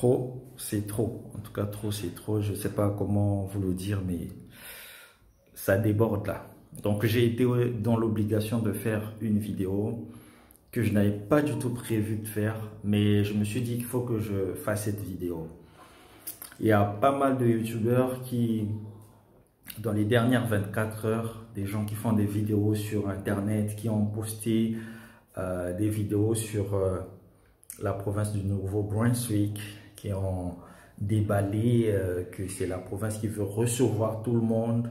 Trop, c'est trop. En tout cas, trop, c'est trop. Je ne sais pas comment vous le dire, mais ça déborde là. Donc, j'ai été dans l'obligation de faire une vidéo que je n'avais pas du tout prévu de faire, mais je me suis dit qu'il faut que je fasse cette vidéo. Il y a pas mal de youtubeurs qui, dans les dernières 24 heures, des gens qui font des vidéos sur Internet, qui ont posté des vidéos sur la province du Nouveau-Brunswick, qui ont déballé que c'est la province qui veut recevoir tout le monde.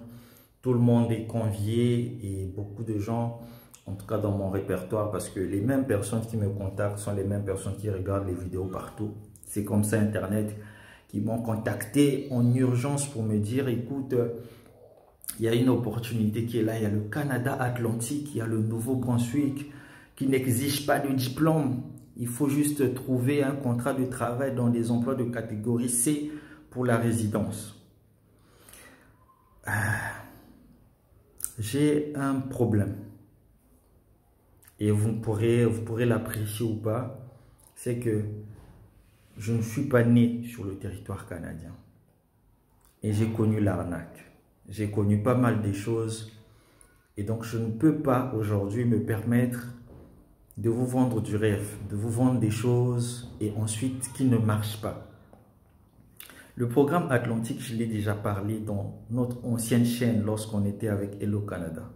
Tout le monde est convié et beaucoup de gens, en tout cas dans mon répertoire, parce que les mêmes personnes qui me contactent sont les mêmes personnes qui regardent les vidéos partout. C'est comme ça Internet, qui m'ont contacté en urgence pour me dire, écoute, il y a une opportunité qui est là, il y a le Canada Atlantique, il y a le Nouveau-Brunswick qui n'exige pas de diplôme. Il faut juste trouver un contrat de travail dans des emplois de catégorie C pour la résidence. J'ai un problème. Et vous pourrez l'apprécier ou pas. C'est que je ne suis pas né sur le territoire canadien. Et j'ai connu l'arnaque. J'ai connu pas mal de choses. Et donc, je ne peux pas aujourd'hui me permettre de vous vendre du rêve, de vous vendre des choses et ensuite qui ne marchent pas. Le programme Atlantique, je l'ai déjà parlé dans notre ancienne chaîne lorsqu'on était avec Hello Canada.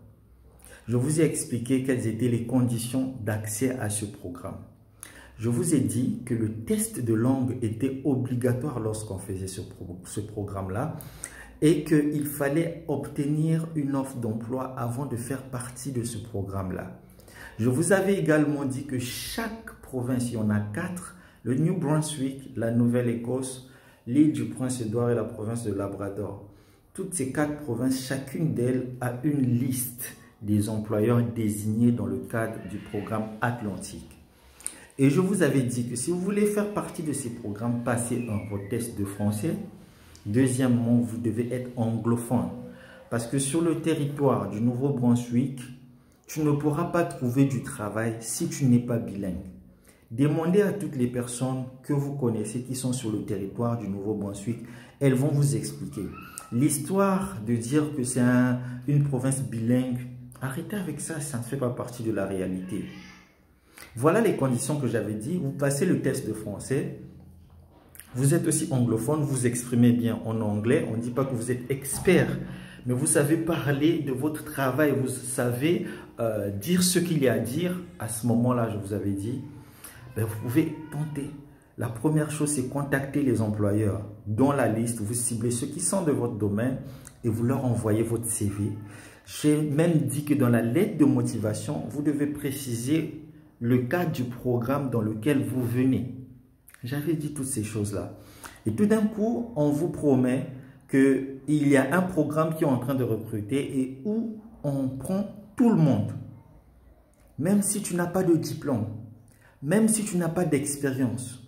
Je vous ai expliqué quelles étaient les conditions d'accès à ce programme. Je vous ai dit que le test de langue était obligatoire lorsqu'on faisait ce programme-là et qu'il fallait obtenir une offre d'emploi avant de faire partie de ce programme-là. Je vous avais également dit que chaque province, il y en a 4, le New Brunswick, la Nouvelle-Écosse, l'île du Prince-Édouard et la province de Labrador. Toutes ces 4 provinces, chacune d'elles a une liste des employeurs désignés dans le cadre du programme Atlantique. Et je vous avais dit que si vous voulez faire partie de ces programmes, passez votre test de français. Deuxièmement, vous devez être anglophone. Parce que sur le territoire du Nouveau-Brunswick, tu ne pourras pas trouver du travail si tu n'es pas bilingue. Demandez à toutes les personnes que vous connaissez qui sont sur le territoire du Nouveau-Brunswick. Elles vont vous expliquer. L'histoire de dire que c'est une province bilingue, arrêtez avec ça, ça ne fait pas partie de la réalité. Voilà les conditions que j'avais dit. Vous passez le test de français. Vous êtes aussi anglophone, vous exprimez bien en anglais. On ne dit pas que vous êtes expert, mais vous savez parler de votre travail. Vous savez dire ce qu'il y a à dire. À ce moment-là, je vous avais dit, ben, vous pouvez tenter. La première chose, c'est contacter les employeurs. Dans la liste, vous ciblez ceux qui sont de votre domaine et vous leur envoyez votre CV. J'ai même dit que dans la lettre de motivation, vous devez préciser le cadre du programme dans lequel vous venez. J'avais dit toutes ces choses-là. Et tout d'un coup, on vous promet qu'il y a un programme qui est en train de recruter et où on prend tout le monde. Même si tu n'as pas de diplôme, même si tu n'as pas d'expérience.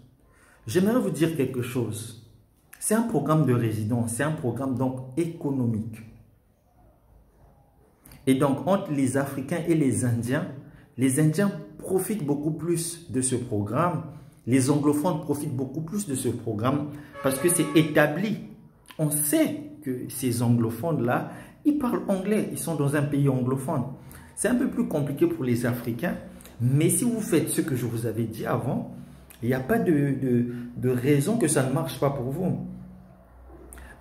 J'aimerais vous dire quelque chose. C'est un programme de résidence, c'est un programme donc économique. Et donc, entre les Africains et les Indiens profitent beaucoup plus de ce programme. Les anglophones profitent beaucoup plus de ce programme parce que c'est établi. On sait que ces anglophones-là, ils parlent anglais. Ils sont dans un pays anglophone. C'est un peu plus compliqué pour les Africains. Mais si vous faites ce que je vous avais dit avant, il n'y a pas de raison que ça ne marche pas pour vous.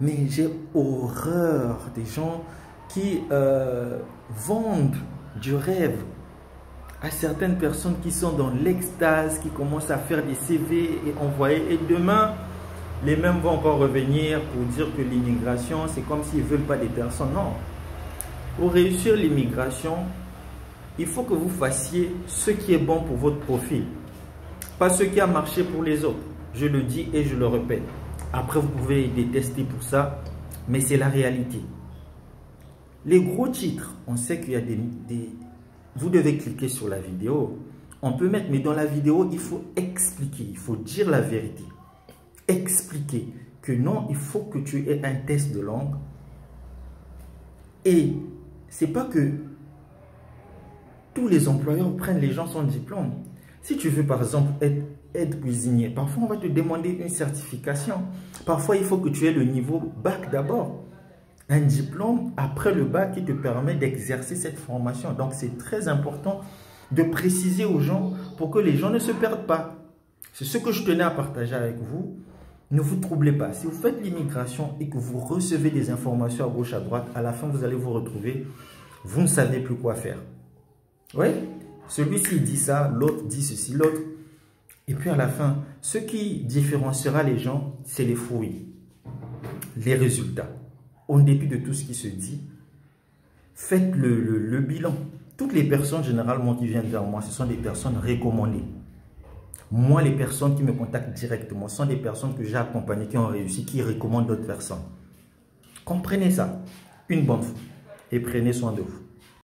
Mais j'ai horreur des gens qui vendent du rêve à certaines personnes qui sont dans l'extase, qui commencent à faire des CV et envoyer. Et demain, les mêmes vont encore revenir pour dire que l'immigration, c'est comme s'ils ne veulent pas des personnes. Non. Pour réussir l'immigration, il faut que vous fassiez ce qui est bon pour votre profil. Pas ce qui a marché pour les autres. Je le dis et je le répète. Après, vous pouvez détester pour ça, mais c'est la réalité. Les gros titres, on sait qu'il y a des... Vous devez cliquer sur la vidéo. On peut mettre, mais dans la vidéo, il faut expliquer, il faut dire la vérité. Expliquer que non, il faut que tu aies un test de langue. Et c'est pas que tous les employeurs prennent les gens sans diplôme. Si tu veux par exemple être aide cuisinier. Parfois, on va te demander une certification. Parfois, il faut que tu aies le niveau bac d'abord. Un diplôme après le bac qui te permet d'exercer cette formation. Donc, c'est très important de préciser aux gens pour que les gens ne se perdent pas. C'est ce que je tenais à partager avec vous. Ne vous troublez pas. Si vous faites l'immigration et que vous recevez des informations à gauche, à droite, à la fin, vous allez vous retrouver, vous ne savez plus quoi faire. Oui, celui-ci dit ça, l'autre dit ceci, l'autre. Et puis à la fin, ce qui différenciera les gens, c'est les fruits, les résultats. Au dépit de tout ce qui se dit, faites le bilan. Toutes les personnes généralement qui viennent vers moi, ce sont des personnes recommandées. Moi, les personnes qui me contactent directement sont des personnes que j'ai accompagnées, qui ont réussi, qui recommandent d'autres personnes. Comprenez ça une bonne fois et prenez soin de vous.